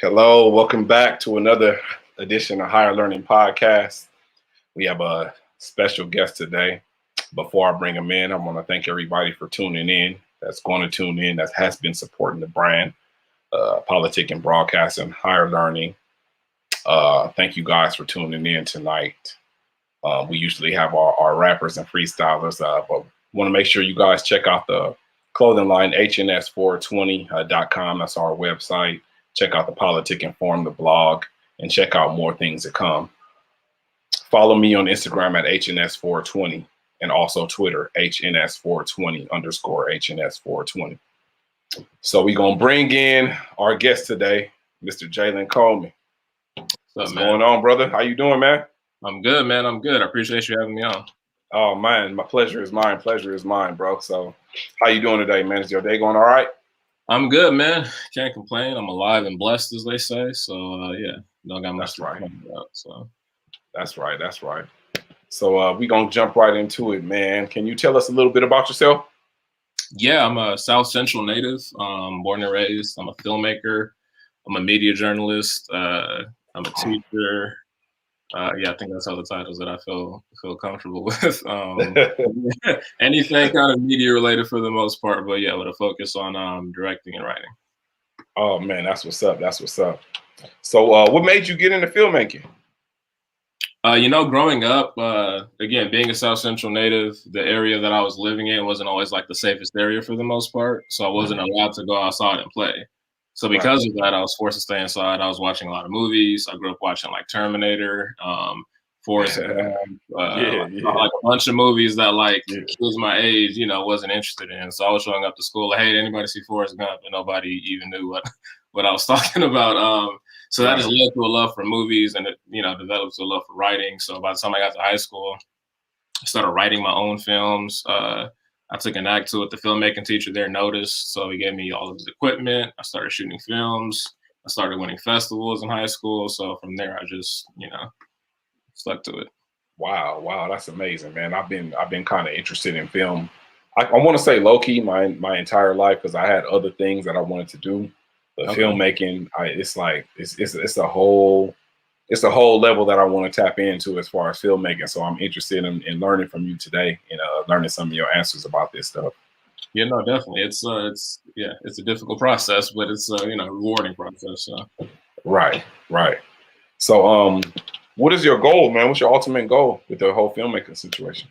Hello, welcome back to another edition of Higher Learning Podcast. We have a special guest today. Before I bring him in, I want to thank everybody for tuning in. That's going to tune in. That has been supporting the brand, Politic and Broadcasting, Higher Learning. Thank you guys for tuning in tonight. We usually have our rappers and freestylers, but want to make sure you guys check out the clothing line, hns420.com. That's our website. Check out the Politic Inform, the blog, and check out more things to come. Follow me on Instagram at hns420 and also Twitter, hns420_hns420. So we're going to bring in our guest today, Mr. Jalen Coleman. What's going on, brother? How you doing, man? I'm good, man. I'm good. I appreciate you having me on. Oh, man, my pleasure is mine. Pleasure is mine, bro. So how you doing today, man? Is your day going all right? I'm good, man. Can't complain. I'm alive and blessed, as they say. So, yeah, don't got much to complain about. So That's right. That's right. So we're going to jump right into it, man. Can you tell us a little bit about yourself? Yeah, I'm a South Central native, born and raised. I'm a filmmaker. I'm a media journalist. I'm a teacher. Yeah, I think that's all the titles that I feel comfortable with. Anything kind of media related for the most part, but yeah, with a focus on directing and writing. Oh man, that's what's up. That's what's up. So, what made you get into filmmaking? Growing up, again, being a South Central native, the area that I was living in wasn't always like the safest area for the most part, so I wasn't allowed to go outside and play. So because of that, I was forced to stay inside. I was watching a lot of movies. I grew up watching like Terminator, Forrest Gump, like a bunch of movies that kids my age, wasn't interested in. So I was showing up to school like, hey, did anybody see Forrest Gump? And nobody even knew what I was talking about. So that just led to a love for movies, and it, developed a love for writing. So by the time I got to high school, I started writing my own films. I took an act to it. The filmmaking teacher there noticed, so he gave me all of his equipment. I started shooting films. I started winning festivals in high school. So from there, I just, stuck to it. Wow, that's amazing, man. I've been kind of interested in film. I want to say low key my entire life because I had other things that I wanted to do. But filmmaking, it's a whole level that I want to tap into as far as filmmaking. So I'm interested in learning from you today and learning some of your answers about this stuff. Yeah, no, definitely. It's a difficult process, but it's a rewarding process. So. Right. So what is your goal, man? What's your ultimate goal with the whole filmmaking situation?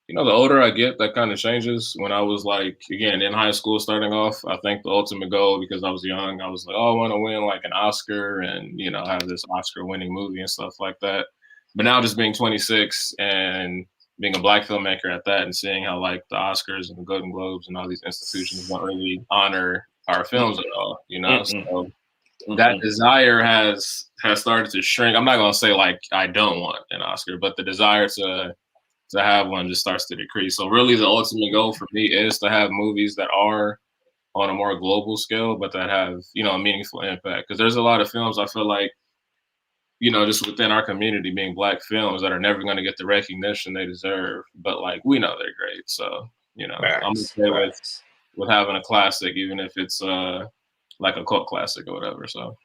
The older I get, that kind of changes. When I was again, in high school starting off, I think the ultimate goal, because I was young, I was like, oh, I want to win like an Oscar and, have this Oscar winning movie and stuff like that. But now just being 26 and being a Black filmmaker at that and seeing how the Oscars and the Golden Globes and all these institutions don't really honor our films at all, So that desire has started to shrink. I'm not going to say I don't want an Oscar, but the desire to have one just starts to decrease. So really the ultimate goal for me is to have movies that are on a more global scale, but that have, a meaningful impact. Because there's a lot of films I feel like, just within our community being Black films that are never going to get the recognition they deserve. But we know they're great. So, I'm okay with having a classic, even if it's like a cult classic or whatever. So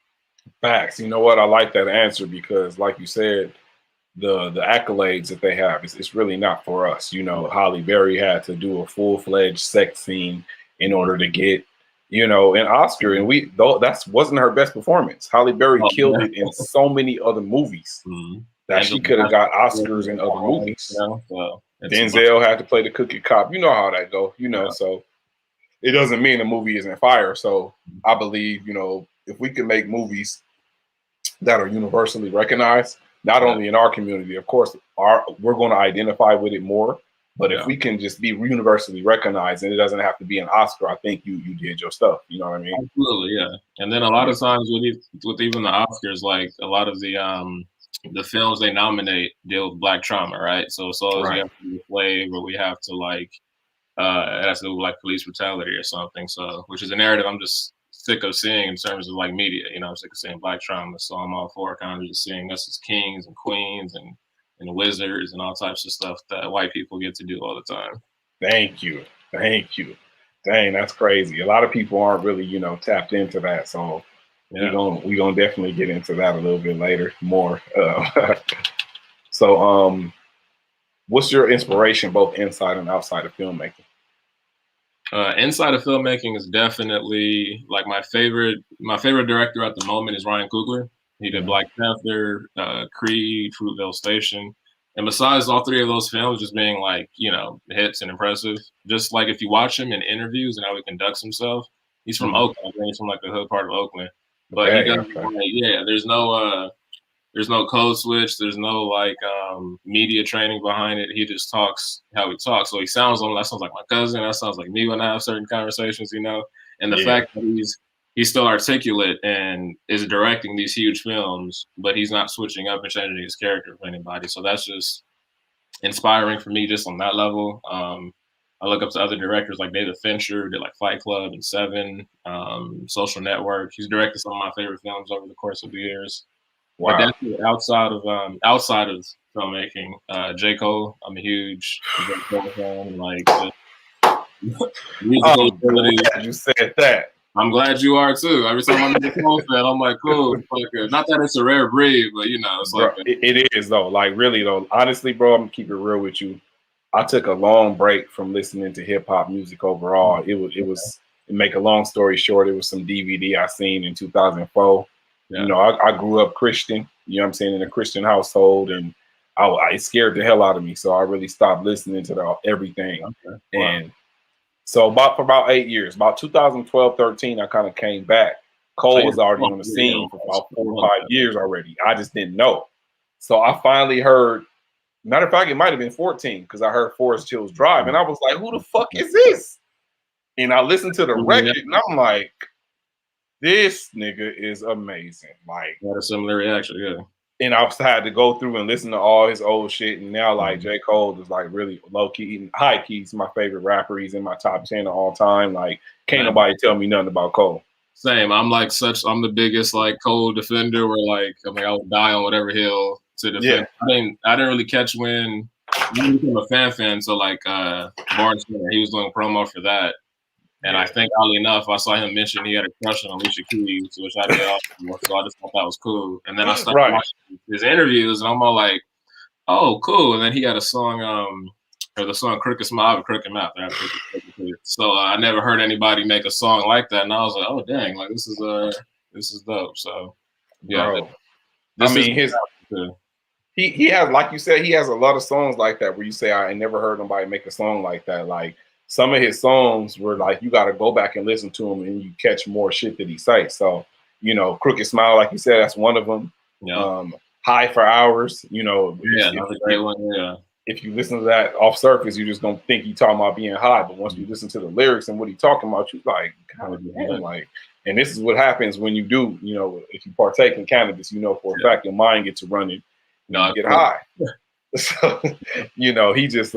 facts. You know what? I like that answer because like you said, the accolades that they have, it's really not for us. Halle Berry had to do a full-fledged sex scene in order to get, an Oscar, and that wasn't her best performance. Halle Berry killed it in so many other movies that she could have got Oscars in other movies. Denzel had to play the cookie cop. You know how that go. So it doesn't mean the movie isn't fire. So I believe, if we can make movies that are universally recognized, not only in our community, of course, we're going to identify with it more. But if we can just be universally recognized and it doesn't have to be an Oscar, I think you did your stuff. You know what I mean? Absolutely, yeah. And then a lot of times with even the Oscars, a lot of the films they nominate deal with Black trauma, right? So as you have to be a slave, or we have to it has to do with police brutality or something. So which is a narrative I'm just sick of seeing in terms of media. I'm sick of seeing Black trauma. So I'm all for kind of just seeing us as kings and queens and wizards and all types of stuff that white people get to do all the time. Thank you. Dang, that's crazy. A lot of people aren't really, tapped into that. So We gonna definitely get into that a little bit later more. So what's your inspiration both inside and outside of filmmaking? Inside of filmmaking is definitely like my favorite director at the moment is Ryan Coogler. He did Black Panther, Creed, Fruitvale Station. And besides all three of those films just being like, hits and impressive, just like if you watch him in interviews and how he conducts himself, he's from Oakland. I think he's from like the hood part of Oakland. But he doesn't there's no code switch. There's no like media training behind it. He just talks how he talks. So that sounds like my cousin. That sounds like me when I have certain conversations, And the fact that he's still articulate and is directing these huge films, but he's not switching up and changing his character for anybody. So that's just inspiring for me just on that level. I look up to other directors like David Fincher, who did like Fight Club and Seven, Social Network. He's directed some of my favorite films over the course of the years. Wow. But definitely outside of filmmaking, J. Cole, I'm a huge J. Cole fan. Like musical ability. You said that. I'm glad you are too. Every time I'm a Cole fan, I'm like, cool. Not that it's a rare breed, but it's like it is though. Like really though. Honestly, bro, I'm gonna keep it real with you. I took a long break from listening to hip hop music overall. To make a long story short, it was some DVD I seen in 2004. Yeah. I grew up Christian, in a Christian household, and it scared the hell out of me. So I really stopped listening to everything. Okay. Wow. And so for about 8 years, about 2012, 13, I kind of came back. Cole was already on the scene for about 4 or 5 years already. I just didn't know. So I finally heard, matter of fact, it might have been 14 because I heard Forest Hills Drive. And I was like, who the fuck is this? And I listened to the record and I'm like, this nigga is amazing. Like, had a similar reaction, yeah. And I had to go through and listen to all his old shit. And now, like, J. Cole is like really low key, high key. He's my favorite rapper. He's in my top 10 of all time. Like, can't nobody tell me nothing about Cole. Same. I'm the biggest like Cole defender. Where like, I would die on whatever hill to defend. Yeah. I didn't really catch when I became a fan. So like, Barnes, he was doing promo for that. And I think, oddly enough, I saw him mention he had a crush on Alicia Keys, which I did also. So I just thought that was cool. And then I started watching his interviews, and I'm all like, "Oh, cool!" And then he had a song, or the song "Crooked Smile." I have a crooked mouth. So I never heard anybody make a song like that, and I was like, "Oh, dang! Like this is dope." So yeah, he has, like you said, he has a lot of songs like that where you say, "I never heard nobody make a song like that." Like. Some of his songs were like, you got to go back and listen to them and you catch more shit that he cites. So, Crooked Smile, like you said, that's one of them. Yeah. High for Hours, another great one. Yeah. If you listen to that off surface, you just don't think he's talking about being high. But once you listen to the lyrics and what he's talking about, you're like, God damn, like, and this is what happens when you do, if you partake in cannabis, for a fact your mind gets running, you get high. So, he just,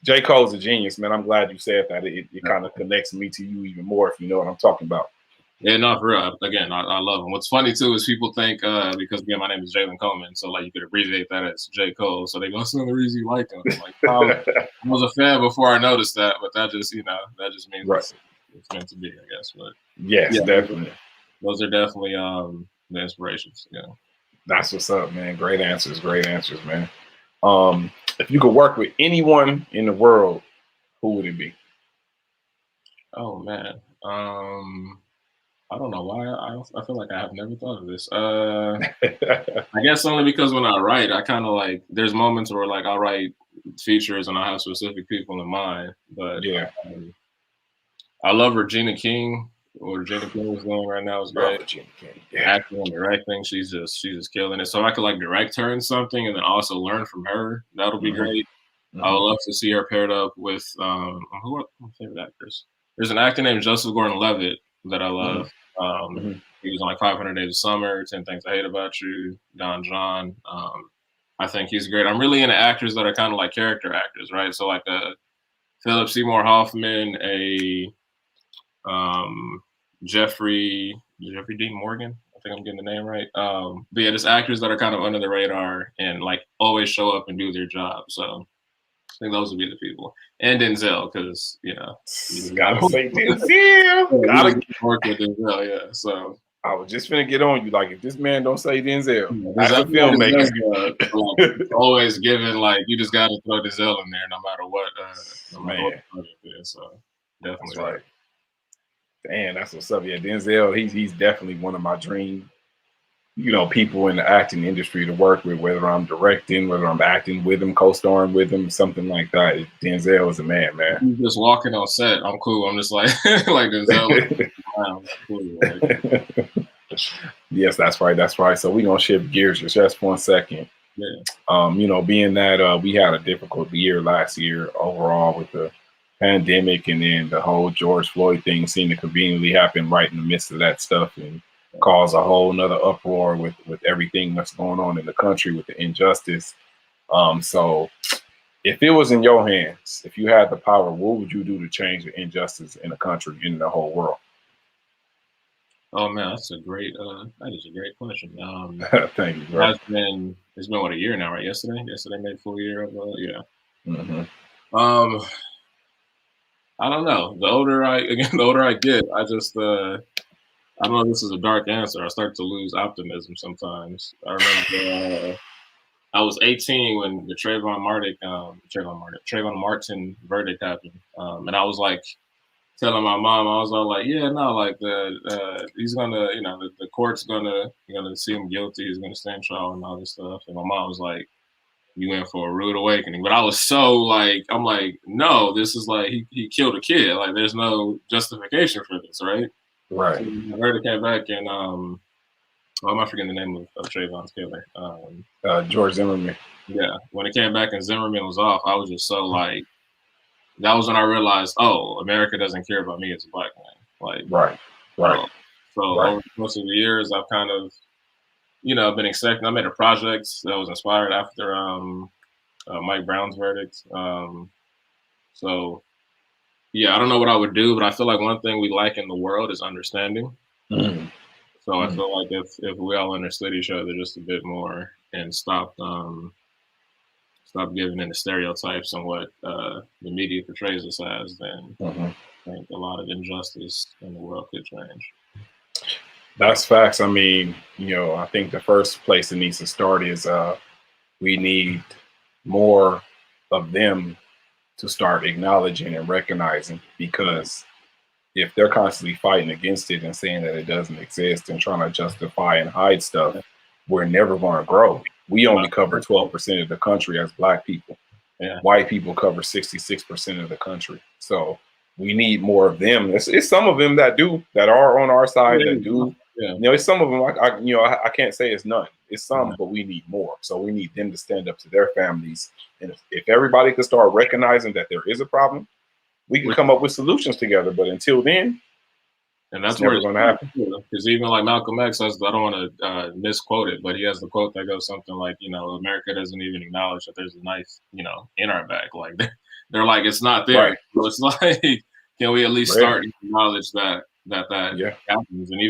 J. Cole's a genius, man. I'm glad you said that. It kind of connects me to you even more, if you know what I'm talking about. Yeah, no, for real. Again, I love him. What's funny, too, is people think, because, my name is Jalen Coleman, so, like, you could abbreviate that as J. Cole. So they go, that's the reason you like him. I'm like, I was a fan before I noticed that, but that just, that just means it's meant to be, I guess. But yes, definitely. Those are definitely the inspirations, yeah. That's what's up, man. Great answers, man. If you could work with anyone in the world, who would it be? Oh man, I don't know why. I feel like I have never thought of this. I guess only because when I write, I kind of like. There's moments where like I'll write features and I have specific people in mind. But yeah, I love Regina King. What Regina King is doing right now is great. Regina King, acting and directing, she's just killing it. So I could like direct her in something and then also learn from her. That'll be great. I would love to see her paired up with who are my favorite actors? There's an actor named Joseph Gordon-Levitt that I love. He was on like 500 Days of Summer, 10 Things I Hate About You, Don John. I think he's great. I'm really into actors that are kind of like character actors, right? So like a Philip Seymour Hoffman, a Jeffrey Dean Morgan. I think I'm getting the name right. But yeah, just actors that are kind of under the radar and like always show up and do their job. So I think those would be the people. And Denzel, because you gotta say Denzel. Gotta work with Denzel, yeah. So I was just finna get on you. Like, if this man don't say Denzel There's as a filmmaker, like, always given like you just got to throw Denzel in there no matter what. No matter what man, the project is. So that's definitely right. Damn, that's what's up. Yeah, Denzel, he's definitely one of my dream, people in the acting industry to work with, whether I'm directing, whether I'm acting with him, co-starring with him, something like that. Denzel is a man, man. You just walking on set, I'm cool. I'm just like like Denzel. Cool, like. Yes, that's right. That's right. So we're gonna shift gears just 1 second. Yeah. Being that we had a difficult year last year overall with the pandemic, and then the whole George Floyd thing seemed to conveniently happen right in the midst of that stuff and cause a whole nother uproar with everything that's going on in the country with the injustice. So if it was in your hands, if you had the power, what would you do to change the injustice in the country, in the whole world? Oh man, that is a great question. Thank you, bro. It's been what, a year now, right? Yesterday made a full year of yeah. Mm-hmm. I don't know. The older I get, I just I don't know if this is a dark answer. I start to lose optimism sometimes. I remember I was 18 when the Trayvon Martin verdict happened, and I was like telling my mom, I was all like, yeah, no, like he's gonna, the court's gonna see him guilty. He's gonna stand trial and all this stuff. And my mom was like, you in for a rude awakening. But I was so like, I'm like, no, this is like he killed a kid. Like there's no justification for this, right? Right. So I heard it came back and I'm not forgetting the name of Trayvon's killer. George Zimmerman. Yeah, when it came back and Zimmerman was off, I was just so like, that was when I realized, oh, America doesn't care about me as a black man. Like, right. So over the course of the years, I've kind of, been accepting. I made a project that was inspired after Mike Brown's verdict. So yeah, I don't know what I would do, but I feel like one thing we lack in the world is understanding. Mm. So I feel like if we all understood each other just a bit more and stopped giving in the stereotypes and what the media portrays us as, then I think a lot of injustice in the world could change. That's facts. I mean, I think the first place it needs to start is we need more of them to start acknowledging and recognizing, because if they're constantly fighting against it and saying that it doesn't exist and trying to justify and hide stuff, we're never going to grow. We only cover 12% of the country as black people. Yeah. White people cover 66% of the country. So we need more of them. It's some of them that are on our side that do. Yeah. It's some of them. I can't say it's none. It's some, but we need more. So we need them to stand up to their families. And if everybody could start recognizing that there is a problem, we can come up with solutions together. But until then, and that's never going to happen. Because even like Malcolm X has, I don't want to misquote it, but he has the quote that goes something like, America doesn't even acknowledge that there's a knife, in our back. Like they're like, it's not there. Right. So it's like, can we at least start to acknowledge that happens? And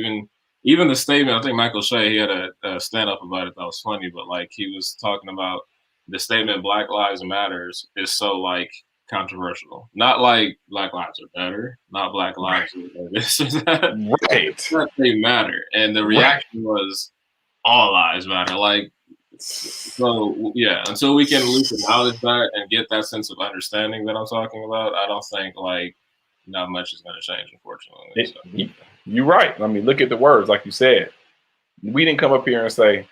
even the statement, I think Michael Shea, he had a stand up about it that was funny, but like he was talking about the statement Black Lives Matters is so like controversial. Not like Black lives are better, not Black lives are this or that. Right. They matter. And the reaction was all lives matter. Like, so yeah, until we can at least acknowledge that and get that sense of understanding that I'm talking about, I don't think like not much is going to change, unfortunately. You're right. I mean, look at the words, like you said. We didn't come up here and say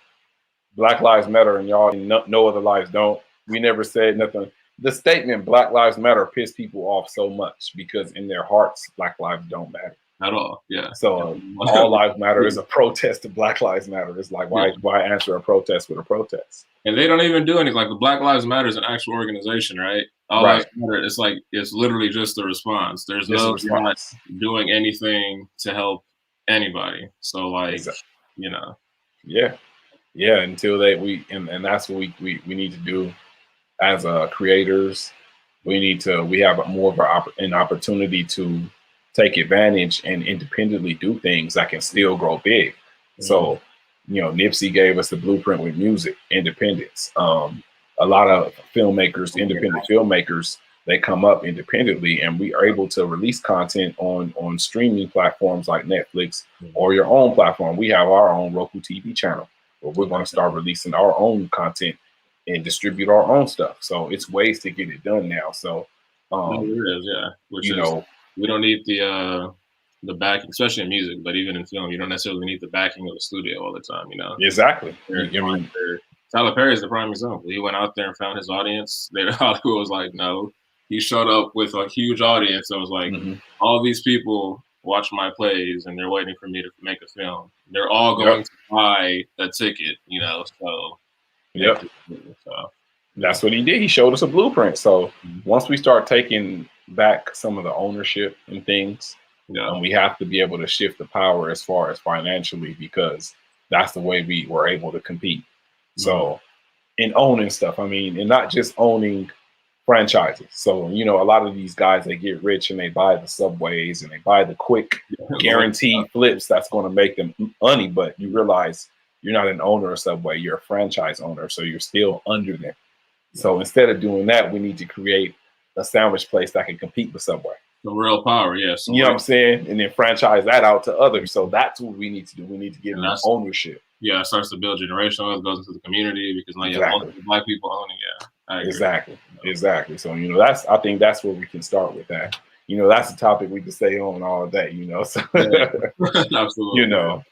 Black Lives Matter and y'all no other lives don't. We never said nothing. The statement Black Lives Matter pissed people off so much because in their hearts, Black lives don't matter at all. Yeah. So all lives matter is a protest to Black Lives Matter. It's like why answer a protest with a protest? And they don't even do anything. Like the Black Lives Matter is an actual organization, right? All Lives Matter. It's like it's literally just a response. There's no not doing anything to help anybody. So like Yeah. Until and that's what we need to do as creators. We have more of an opportunity to take advantage and independently do things that can still grow big. So, Nipsey gave us the blueprint with music, independence. A lot of filmmakers, independent filmmakers, they come up independently, and we are able to release content on streaming platforms like Netflix or your own platform. We have our own Roku TV channel where we're going to start releasing our own content and distribute our own stuff. So it's ways to get it done now. So it is, yeah. Which you is, know, we don't need the backing, especially in music, but even in film, you don't necessarily need the backing of the studio all the time, you know. Exactly. Tyler Perry is the prime example. He went out there and found his audience. Hollywood was like, no. He showed up with a huge audience. It was like, all these people watch my plays and they're waiting for me to make a film. They're all going to buy a ticket, you know. So, so that's what he did. He showed us a blueprint. So once we start taking back some of the ownership and things, we have to be able to shift the power as far as financially, because that's the way we were able to compete. So in owning stuff, I mean, and not just owning franchises. So, you know, a lot of these guys, they get rich and they buy the Subways and they buy the quick guaranteed flips that's going to make them money, but you realize you're not an owner of Subway, you're a franchise owner, so you're still under them. So instead of doing that, we need to create a sandwich place that can compete with Subway. The real power, yes. You know what I'm saying? And then franchise that out to others. So that's what we need to do. We need to get ownership. Yeah, it starts to build generational. It goes into the community because now you have multiple Black people owning. Yeah, exactly. So, you know, I think that's where we can start with that. You know, that's a topic we can stay on all day. You know, so absolutely. You know,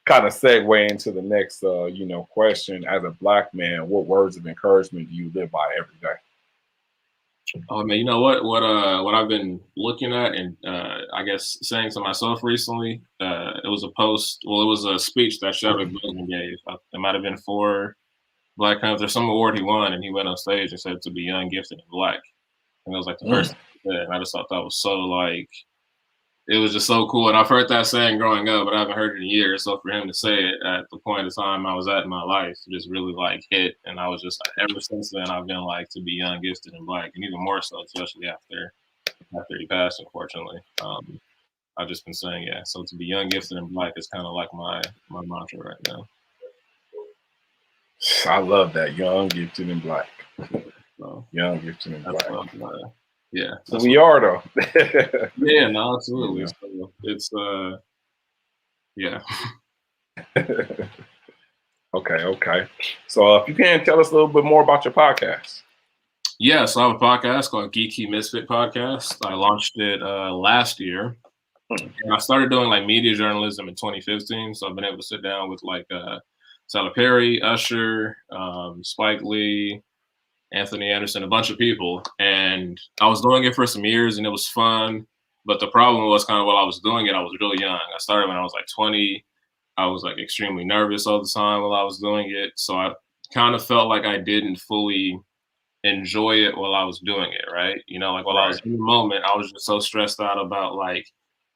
kind of segue into the next, you know, question. As a Black man, what words of encouragement do you live by every day? Oh man, you know what I've been looking at and I guess saying to myself recently, it was a post. Well, it was a speech that Chadwick Boseman gave. It might have been for Black Panther, some award he won, and he went on stage and said to be young, gifted, and Black. And it was like the first thing he said, and I just thought that was so like, it was just so cool. And I've heard that saying growing up, but I haven't heard it in years. So for him to say it at the point of time I was at in my life, just really like hit. And I was just ever since then, I've been like to be young, gifted, and Black, and even more so, especially after he passed, unfortunately. I've just been saying, yeah. So to be young, gifted, and Black is kind of like my mantra right now. I love that, young, gifted, and Black. So, young, gifted, and Black. Yeah. So we are though. Yeah, no, absolutely. Yeah. So it's yeah. Okay. So if you can tell us a little bit more about your podcast. Yeah, so I have a podcast called Geeky Misfit Podcast. I launched it last year. And I started doing like media journalism in 2015. So I've been able to sit down with like Tyler Perry, Usher, Spike Lee, Anthony Anderson, a bunch of people. And I was doing it for some years and it was fun. But the problem was kind of while I was doing it, I was really young. I started when I was like 20. I was like extremely nervous all the time while I was doing it. So I kind of felt like I didn't fully enjoy it while I was doing it, right? You know, like while I was in the moment, I was just so stressed out about like,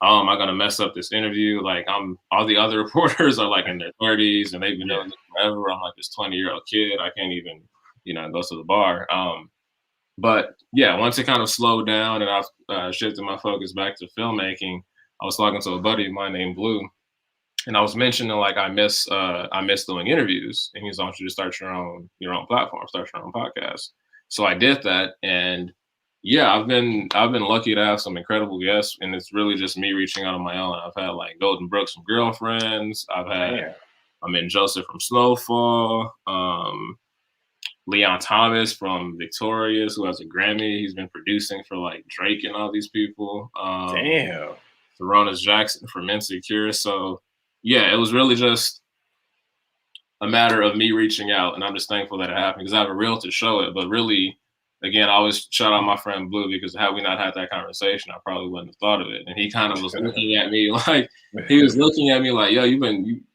oh, am I going to mess up this interview? Like all the other reporters are like in their 30s and they've been doing this forever. I'm like this 20-year-old kid. I can't even, you know, go to the bar. But yeah, once it kind of slowed down and I shifted my focus back to filmmaking, I was talking to a buddy of mine named Blue, and I was mentioning like I miss doing interviews, and he's like, you to start your own platform, start your own podcast. So I did that, and yeah, I've been lucky to have some incredible guests, and it's really just me reaching out on my own. I've had like Golden Brooks from Girlfriends. I'm in Joseph from Snowfall. Leon Thomas from Victorious, who has a Grammy. He's been producing for like Drake and all these people. Theronis Jackson from Insecure. So yeah, it was really just a matter of me reaching out, and I'm just thankful that it happened because I have a reel to show it. But really, again, I always shout out my friend Blue because had we not had that conversation, I probably wouldn't have thought of it. And he kind of was looking at me like, yo,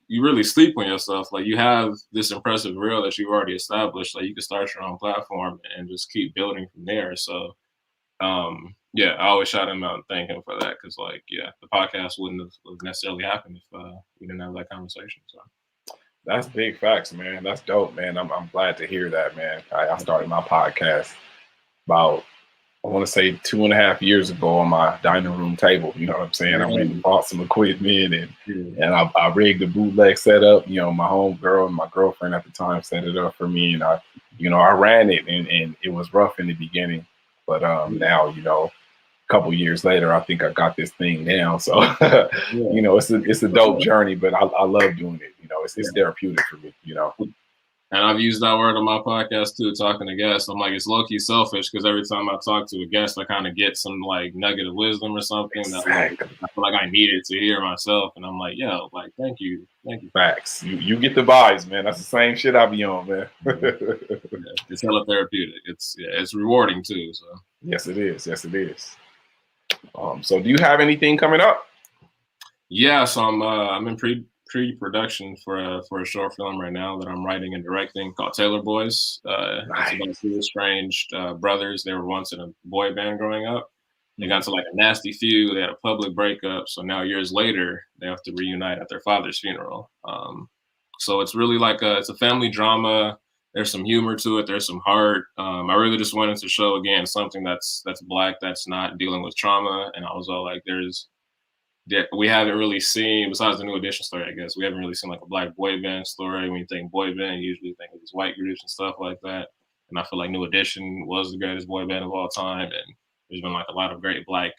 you really sleep on yourself. Like you have this impressive reel that you've already established. Like you can start your own platform and just keep building from there. So yeah, I always shout him out and thank him for that. Cause like, yeah, the podcast wouldn't have necessarily happened if we didn't have that conversation. So that's big facts, man. That's dope, man. I'm glad to hear that, man. I started my podcast about, I want to say 2.5 years ago on my dining room table. You know what I'm saying? I went and bought some equipment and I rigged a bootleg setup. You know, my homegirl and my girlfriend at the time set it up for me, and I ran it, and it was rough in the beginning, But now, you know, a couple years later, I think I got this thing down. So, you know, it's a dope journey, but I love doing it. You know, it's therapeutic for me, you know. And I've used that word on my podcast too, talking to guests. I'm like, it's low-key selfish because every time I talk to a guest, I kind of get some like nugget of wisdom or something Exactly. that like, I feel like I needed to hear myself. And I'm like, yo, like, thank you. Facts. You get the vibes, man. That's the same shit I be on, man. It's hella therapeutic. It's rewarding too. So yes, it is. Yes, it is. So do you have anything coming up? Yeah, so I'm in pre-production for a short film right now that I'm writing and directing called Taylor Boys. It's about two estranged brothers. They were once in a boy band growing up. They got to like a nasty feud. They had a public breakup. So now years later, they have to reunite at their father's funeral. So it's really like it's a family drama. There's some humor to it. There's some heart. I really just wanted to show again something that's Black, that's not dealing with trauma. And I was all like, we haven't really seen, besides the New Edition story, I guess, we haven't really seen like a Black boy band story. When you think boy band, you usually think of these white groups and stuff like that. And I feel like New Edition was the greatest boy band of all time. And there's been like a lot of great Black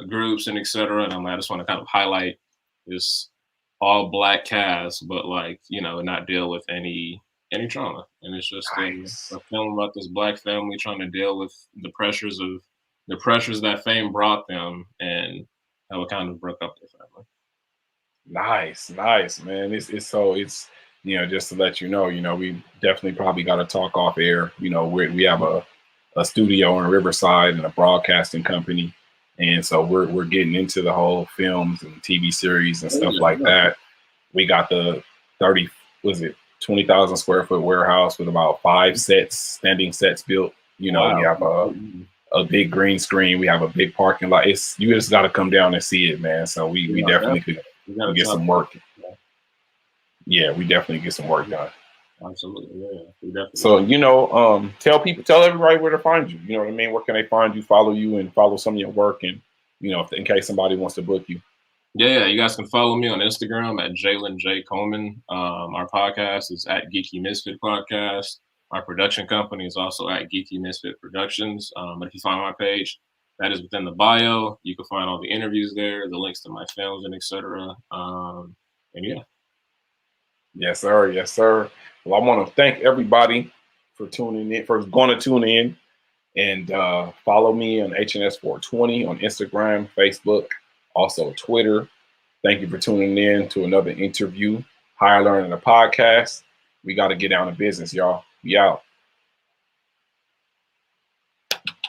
groups and et cetera. And I just want to kind of highlight this all Black cast, but like, you know, not deal with any trauma. And it's just a film about this Black family trying to deal with the pressures that fame brought them and how it kind of broke up their family. Nice, man. It's you know, just to let you know, we definitely probably got to talk off air. You know, we have a studio in Riverside and a broadcasting company, and so we're getting into the whole films and TV series and stuff like that. We got the 20,000 square foot warehouse with about 5 standing sets built. You know, we have a big green screen. We have a big parking lot. You just got to come down and see it, man. So we definitely could get some work. Yeah, we definitely get some work done. Absolutely, yeah. We definitely. So, you know, tell everybody where to find you. You know what I mean? Where can they find you, follow you, and follow some of your work, and you know, in case somebody wants to book you. Yeah, you guys can follow me on Instagram at Jalen J Coleman. Our podcast is at Geeky Misfit Podcast. Our production company is also at Geeky Misfit Productions. But if you find my page, that is within the bio. You can find all the interviews there, the links to my films, and etc. And yeah. Yes, sir. Yes, sir. Well, I want to thank everybody for tuning in, for going to tune in, and follow me on HNS420 on Instagram, Facebook, also Twitter. Thank you for tuning in to another interview. Higher Learning, the podcast. We got to get down to business, y'all. We out.